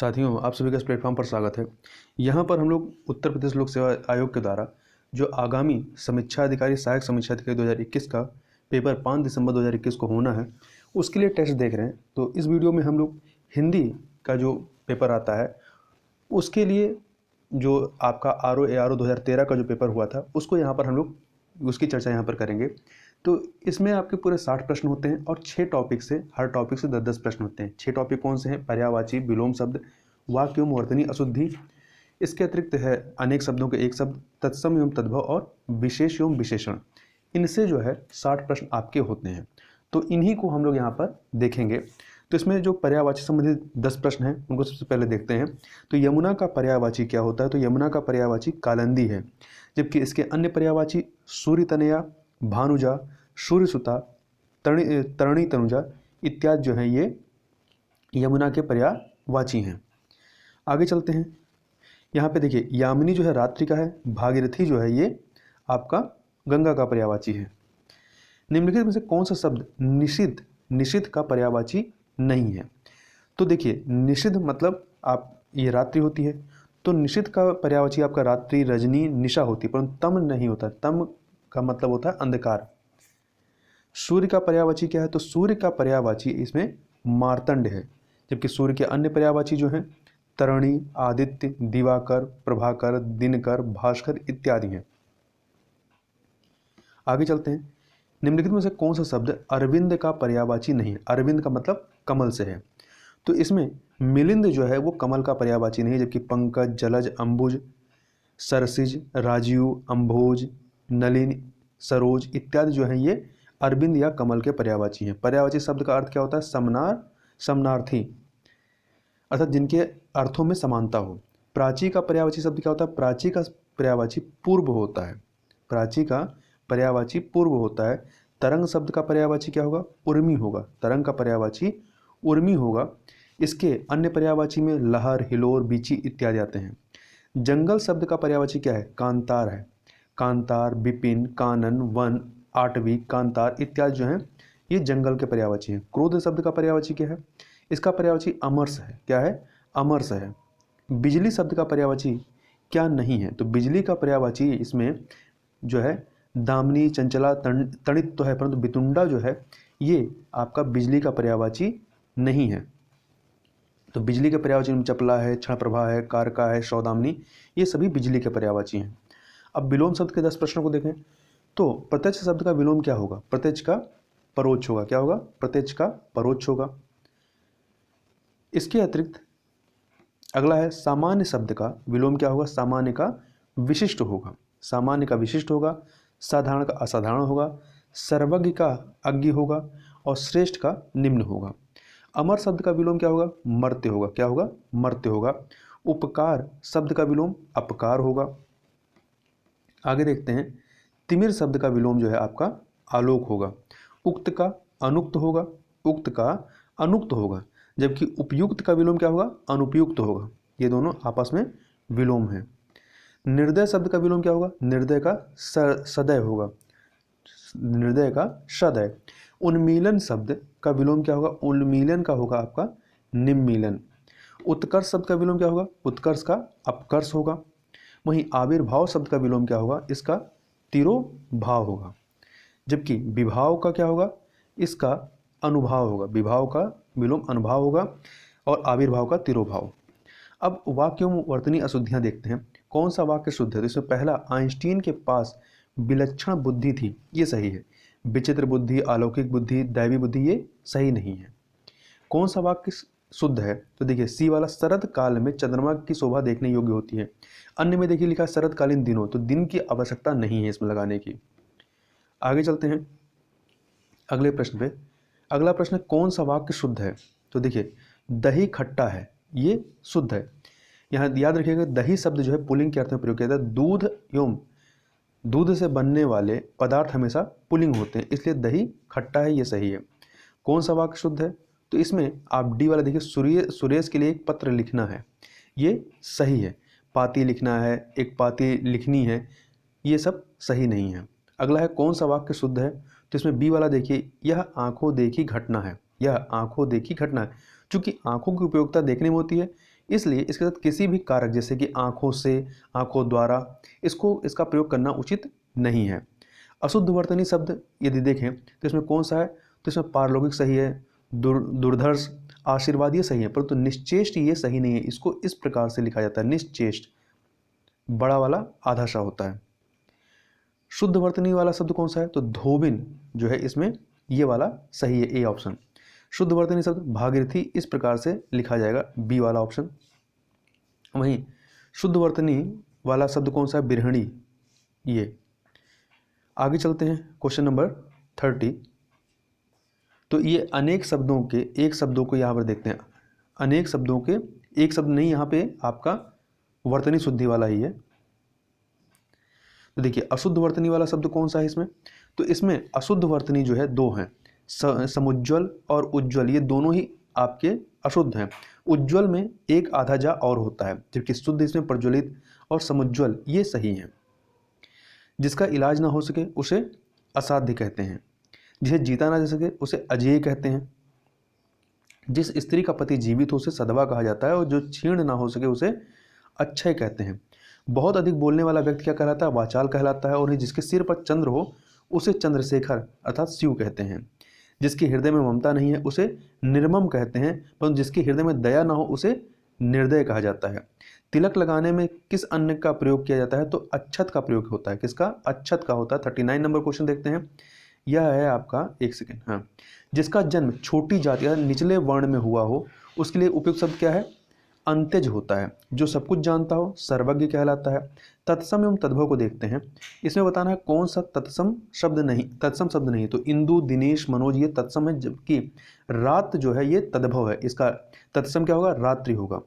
साथियों, आप सभी का इस प्लेटफॉर्म पर स्वागत है। यहाँ पर हम लोग उत्तर प्रदेश लोक सेवा आयोग के द्वारा जो आगामी समीक्षा अधिकारी सहायक समीक्षा अधिकारी 2021 का पेपर 5 दिसंबर 2021 को होना है, उसके लिए टेस्ट देख रहे हैं। तो इस वीडियो में हम लोग हिंदी का जो पेपर आता है उसके लिए जो आपका RO ARO 2013 का जो पेपर हुआ था उसको यहाँ पर हम लोग उसकी चर्चा यहाँ पर करेंगे। तो इसमें आपके पूरे 60 प्रश्न होते हैं और 6 टॉपिक से हर टॉपिक से 10-10 प्रश्न होते हैं। 6 टॉपिक कौन से हैं? पर्यायवाची, विलोम शब्द, वाक्य एवं वर्तनी अशुद्धि, इसके अतिरिक्त है अनेक शब्दों के एक शब्द, तत्सम एवं तद्भव और विशेष एवं विशेषण। इनसे जो है 60 प्रश्न आपके होते हैं। तो इन्हीं को हम लोग यहाँ पर देखेंगे। तो इसमें जो पर्यायवाची संबंधित 10 प्रश्न हैं उनको सबसे पहले देखते हैं। तो यमुना का पर्यायवाची क्या होता है? तो यमुना का पर्यायवाची कालिंदी है, जबकि इसके अन्य पर्यायवाची सूर्य तनया, भानुजा, सूर्यसुता, तरणी तनुजा इत्यादि जो हैं ये यमुना के पर्यायवाची हैं। आगे चलते हैं। यहाँ पे देखिए, यामिनी जो है रात्रि का है, भागीरथी जो है ये आपका गंगा का पर्यायवाची है। निम्नलिखित में से कौन सा शब्द निषिद्ध का पर्यायवाची नहीं है? तो देखिए, निषिद्ध मतलब आप ये रात्रि होती है, तो निषिद्ध का पर्यायवाची आपका रात्रि, रजनी, निशा होती है, परंतु तम नहीं होता। तम का मतलब होता है अंधकार। सूर्य का पर्यायवाची क्या है? तो सूर्य का पर्यायवाची इसमें मार्तंड है, जबकि सूर्य के अन्य पर्यायवाची जो हैं तरणि, आदित्य, दिवाकर, प्रभाकर, दिनकर, भास्कर इत्यादि हैं। आगे चलते हैं। निम्नलिखित में से कौन सा शब्द अरविंद का पर्यायवाची नहीं है? अरविंद का मतलब कमल से है, तो इसमें मिलिंद जो है वो कमल का पर्यायवाची नहीं है, जबकि पंकज, जलज, अंबुज, सरसिज, राजीव, अंभोज, नलिन, सरोज इत्यादि जो हैं ये अरविंद या कमल के पर्यायवाची हैं। पर्यायवाची शब्द का अर्थ क्या होता है? समनार, समनार्थी, अर्थात जिनके अर्थों में समानता हो। प्राची का पर्यायवाची शब्द क्या होता है? प्राची का पर्यायवाची पूर्व होता है। प्राची का पर्यायवाची पूर्व होता है। तरंग शब्द का पर्यायवाची क्या होगा? उर्मी होगा। तरंग का पर्यायवाची उर्मी होगा। इसके अन्य पर्यायवाची में लहर, हिलोर, बीची इत्यादि आते हैं। जंगल शब्द का पर्यायवाची क्या है? कांतार है। कांतार, विपिन, कानन, वन, आटवी, कांतार इत्यादि जो हैं ये जंगल के पर्यायवाची हैं। क्रोध शब्द का पर्यायवाची क्या है? इसका पर्यायवाची अमरस है। क्या है? अमरस है। बिजली शब्द का पर्यायवाची क्या नहीं है? तो बिजली का पर्यायवाची इसमें जो है दामिनी, चंचला, तणित तो है, परंतु बितुंडा जो है ये आपका बिजली का पर्यायवाची नहीं है। तो बिजली के पर्यायवाची में चपला है, क्षण प्रभा है, कारका है, सौदामिनी, ये सभी बिजली के पर्यायवाची हैं। अब विलोम शब्द के 10 प्रश्नों को देखें। तो प्रत्यक्ष शब्द का विलोम क्या होगा? प्रत्यक्ष का परोक्ष होगा। क्या होगा? प्रत्यक्ष का परोक्ष होगा। इसके अतिरिक्त अगला है सामान्य शब्द का विलोम क्या होगा? सामान्य का विशिष्ट होगा। सामान्य का विशिष्ट होगा। साधारण का असाधारण होगा। सर्वज्ञ का अज्ञ होगा और श्रेष्ठ का निम्न होगा। अमर शब्द का विलोम क्या होगा? मर्त्य होगा। क्या होगा? मर्त्य होगा। उपकार शब्द का विलोम अपकार होगा। आगे देखते हैं। तिमिर शब्द का विलोम जो है आपका आलोक होगा। उक्त का अनुक्त होगा। उक्त का अनुक्त होगा, जबकि उपयुक्त का विलोम क्या होगा? अनुपयुक्त होगा। ये दोनों आपस में विलोम है। निर्दय शब्द का विलोम क्या होगा? निर्दय का सदय होगा। निर्दय का सदय। उन्मीलन शब्द का विलोम क्या होगा? उन्मीलन का होगा आपका निम्मीलन। उत्कर्ष शब्द का विलोम क्या होगा? उत्कर्ष का अपकर्ष होगा। वहीं आविर्भाव शब्द का विलोम क्या होगा? इसका तिरोभाव होगा। जबकि विभाव का क्या होगा? इसका अनुभाव होगा। विभाव का विलोम अनुभाव होगा और आविर्भाव का तिरोभाव। अब वाक्यों में वर्तनी अशुद्धियां देखते हैं। कौन सा वाक्य शुद्ध है? तो इसमें पहला, आइंस्टीन के पास विलक्षण बुद्धि थी, ये सही है। विचित्र बुद्धि, अलौकिक बुद्धि, दैवी बुद्धि, ये सही नहीं है। कौन सा वाक्य शुद्ध है? तो देखिए सी वाला, शरद काल में चंद्रमा की शोभा देखने योग्य होती है। अन्य में देखिए लिखा शरदकालीन दिनों, तो दिन की आवश्यकता नहीं है इसमें लगाने की। आगे चलते हैं अगले प्रश्न पे। अगला प्रश्न, कौन सा वाक्य शुद्ध है? तो देखिए दही खट्टा है, ये शुद्ध है। यहाँ याद रखिएगा दही शब्द जो है पुल्लिंग के अर्थ में प्रयोग किया जाता है। दूध एवं दूध से बनने वाले पदार्थ हमेशा पुल्लिंग होते हैं, इसलिए दही खट्टा है, ये सही है। कौन सा वाक्य शुद्ध है? तो इसमें आप डी वाला देखिए, सुरेश के लिए एक पत्र लिखना है, ये सही है। पाती लिखना है, एक पाती लिखनी है, ये सब सही नहीं है। अगला है कौन सा वाक्य शुद्ध है? तो इसमें बी वाला देखिए, यह आंखों देखी घटना है। यह आंखों देखी घटना है। चूंकि आंखों की उपयोगिता देखने में होती है, इसलिए इसके साथ किसी भी कारक जैसे कि आँखों से, आँखों द्वारा, इसका प्रयोग करना उचित नहीं है। अशुद्ध वर्तनी शब्द यदि देखें तो इसमें कौन सा है, तो इसमें पारलौकिक सही है, दुर्धर्ष, आशीर्वाद ये सही है, परंतु निश्चेष्ट ये सही नहीं है। इसको इस प्रकार से लिखा जाता है, निश्चेष्ट, बड़ा वाला आधा सा होता है। शुद्ध वर्तनी वाला शब्द कौन सा है, तो धोबिन जो है इसमें ये वाला सही है, ए ऑप्शन। शुद्ध वर्तनी शब्द भागीरथी इस प्रकार से लिखा जाएगा, बी वाला ऑप्शन। वहीं शुद्ध वर्तनी वाला शब्द कौन सा है, बिरहणी, ये। आगे चलते हैं क्वेश्चन नंबर 30। तो ये अनेक शब्दों के एक शब्दों को यहाँ पर देखते हैं, अनेक शब्दों के एक शब्द नहीं, यहाँ पे आपका वर्तनी शुद्धि वाला ही है। तो देखिए अशुद्ध वर्तनी वाला शब्द कौन सा है इसमें, तो इसमें अशुद्ध वर्तनी जो है दो हैं, समुज्ज्वल और उज्ज्वल, ये दोनों ही आपके अशुद्ध हैं। उज्ज्वल में एक आधा जा और होता है, जबकि शुद्ध इसमें प्रज्वलित और समुज्ज्वल ये सही हैं। जिसका इलाज ना हो सके उसे असाध्य कहते हैं, जिसे जीता ना जा सके उसे अजेय कहते हैं, जिस स्त्री का पति जीवित हो उसे सदवा कहा जाता है, और जो क्षीण ना हो सके उसे अक्षय कहते हैं। बहुत अधिक बोलने वाला व्यक्ति क्या कहलाता है, वाचाल कहलाता है, और जिसके सिर पर चंद्र हो उसे चंद्रशेखर अर्थात शिव कहते हैं। जिसके हृदय में ममता नहीं है उसे निर्मम कहते हैं, परंतु जिसके हृदय में दया ना हो उसे निर्दय कहा जाता है। तिलक लगाने में किस अन्न का प्रयोग किया जाता है, तो अक्षत का प्रयोग होता है। किसका, अक्षत का होता है। 39 नंबर क्वेश्चन देखते हैं, यह है आपका, एक सेकेंड, हाँ। जिसका जन्म छोटी जाति या निचले वर्ण में हुआ हो उसके लिए उपयुक्त शब्द क्या है, अंत्यज होता है। जो सब कुछ जानता हो सर्वज्ञ कहलाता है। तत्सम एवं तद्भव को देखते हैं, इसमें बताना है कौन सा तत्सम शब्द नहीं, तत्सम शब्द नहीं, तो इंदु, दिनेश, मनोज ये तत्सम है, जबकि रात जो है ये तद्भव है। इसका तत्सम क्या होगा, रात्रि होगा।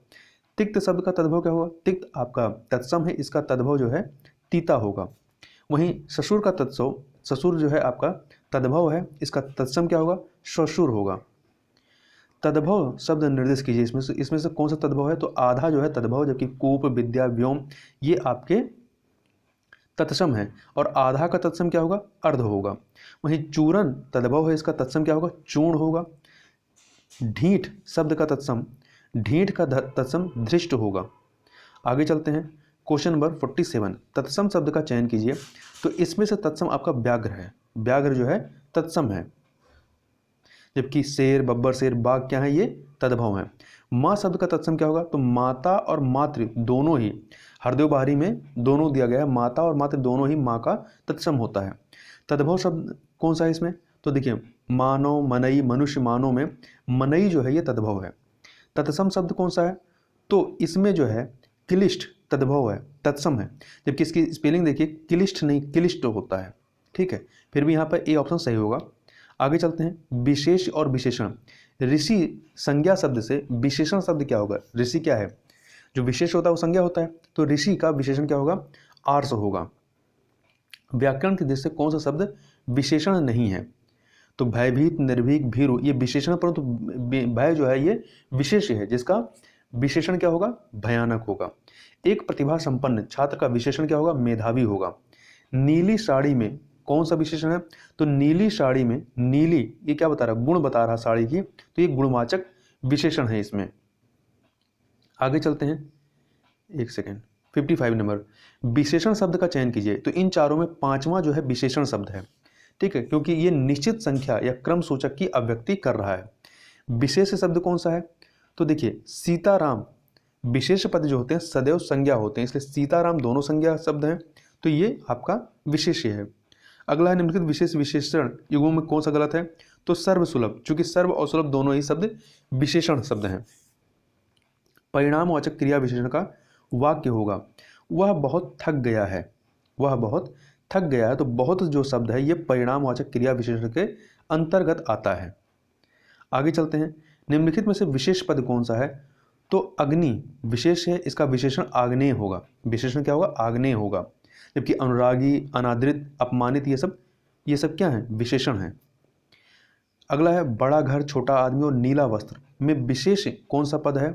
तिक्त शब्द का तद्भव क्या होगा, तिक्त आपका तत्सम है, इसका तद्भव जो है तीता होगा। वहीं ससुर का तत्सव, ससुर जो है आपका तद्भव है, इसका तत्सम क्या होगा, श्वशुर होगा। तद्भव शब्द निर्देश कीजिए, इसमें से कौन सा तद्भव है, तो आधा जो है तद्भव, जबकि कूप, विद्या, व्योम ये आपके तत्सम है, और आधा का तत्सम क्या होगा, अर्ध होगा। वहीं चूरन तद्भव है, इसका तत्सम क्या होगा, चूर्ण होगा। ढीठ शब्द का तत्सम, ढीठ का तत्सम धृष्ट होगा। आगे चलते हैं क्वेश्चन नंबर 47। तत्सम शब्द का चयन कीजिए, तो इसमें से तत्सम आपका व्याघ्र है, व्याघ्र जो है तत्सम है, जबकि शेर, बब्बर, शेर, बाघ क्या है, ये तद्भव है। माँ शब्द का तत्सम क्या होगा, तो माता और मातृ दोनों ही, हरदेव बाहरी में दोनों दिया गया है, माता और मातृ दोनों ही माँ का तत्सम होता है। तद्भव शब्द कौन सा है इसमें, तो देखिए मानव, मनई, मनुष्य, मानव में मनई जो है ये तद्भव है। तत्सम शब्द कौन सा है, तो इसमें जो है क्लिष्ट तद्भव है, तत्सम है, जबकि इसकी स्पेलिंग देखिए क्लिष्ट नहीं क्लिष्ट होता है, ठीक है। फिर भी यहाँ पर ए ऑप्शन सही होगा। आगे चलते हैं विशेष और विशेषण। ऋषि संज्ञा शब्द से विशेषण शब्द क्या होगा, ऋषि क्या है, जो विशेष होता है वो संज्ञा होता है, तो ऋषि का विशेषण क्या होगा, आर्ष होगा। व्याकरण की दृष्टि से कौन सा शब्द विशेषण नहीं है, तो भयभीत, निर्भीक, भीरु ये विशेषण, परंतु भय जो है ये विशेष है, जिसका विशेषण क्या होगा, भयानक होगा। एक प्रतिभा संपन्न छात्र का विशेषण क्या होगा, मेधावी होगा। नीली साड़ी में कौन सा विशेषण है, तो नीली साड़ी में, नीली ये क्या बता रहा है, गुण बता रहा साड़ी की, तो ये गुणवाचक विशेषण है इसमें। आगे चलते हैं, एक सेकेंड, 55 नंबर। विशेषण शब्द का चयन कीजिए, तो इन चारों में पांचवा जो है विशेषण शब्द है, ठीक है, क्योंकि ये निश्चित संख्या या क्रम सूचक की अभिव्यक्ति कर रहा है। विशेष शब्द कौन सा है, तो देखिए सीताराम, विशेष पद जो होते हैं सदैव संज्ञा होते हैं, इसलिए सीताराम दोनों संज्ञा शब्द हैं, तो ये आपका विशेष्य है। अगला है निम्नलिखित विशेष विशेषण युगों में कौन सा गलत है, तो सर्वसुलभ, चूंकि सर्व और सुलभ दोनों ही शब्द विशेषण शब्द हैं। परिणामवाचक क्रिया विशेषण का वाक्य होगा, वह बहुत थक गया है, वह बहुत थक गया है, तो बहुत जो शब्द है ये परिणामवाचक क्रिया विशेषण के अंतर्गत आता है। आगे चलते हैं, निम्नलिखित में से विशेष पद कौन सा है, तो अग्नि विशेष है, इसका विशेषण आग्नेय होगा, विशेषण क्या होगा, आग्नेय होगा। जबकि अनुरागी, अनादृत, अपमानित ये सब क्या है, विशेषण है। अगला है बड़ा घर, छोटा आदमी और नीला वस्त्र में विशेष कौन सा पद है,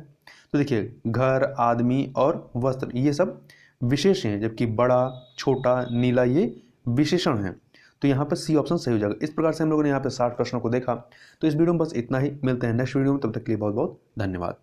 तो देखिए घर, आदमी और वस्त्र ये सब विशेष हैं, जबकि बड़ा, छोटा, नीला ये विशेषण हैं। तो यहाँ पर सी ऑप्शन सही हो जाएगा। इस प्रकार से हम लोगों ने यहाँ पे 60 प्रश्नों को देखा। तो इस वीडियो में बस इतना ही, मिलते हैं नेक्स्ट वीडियो में, तब तक के लिए बहुत बहुत धन्यवाद।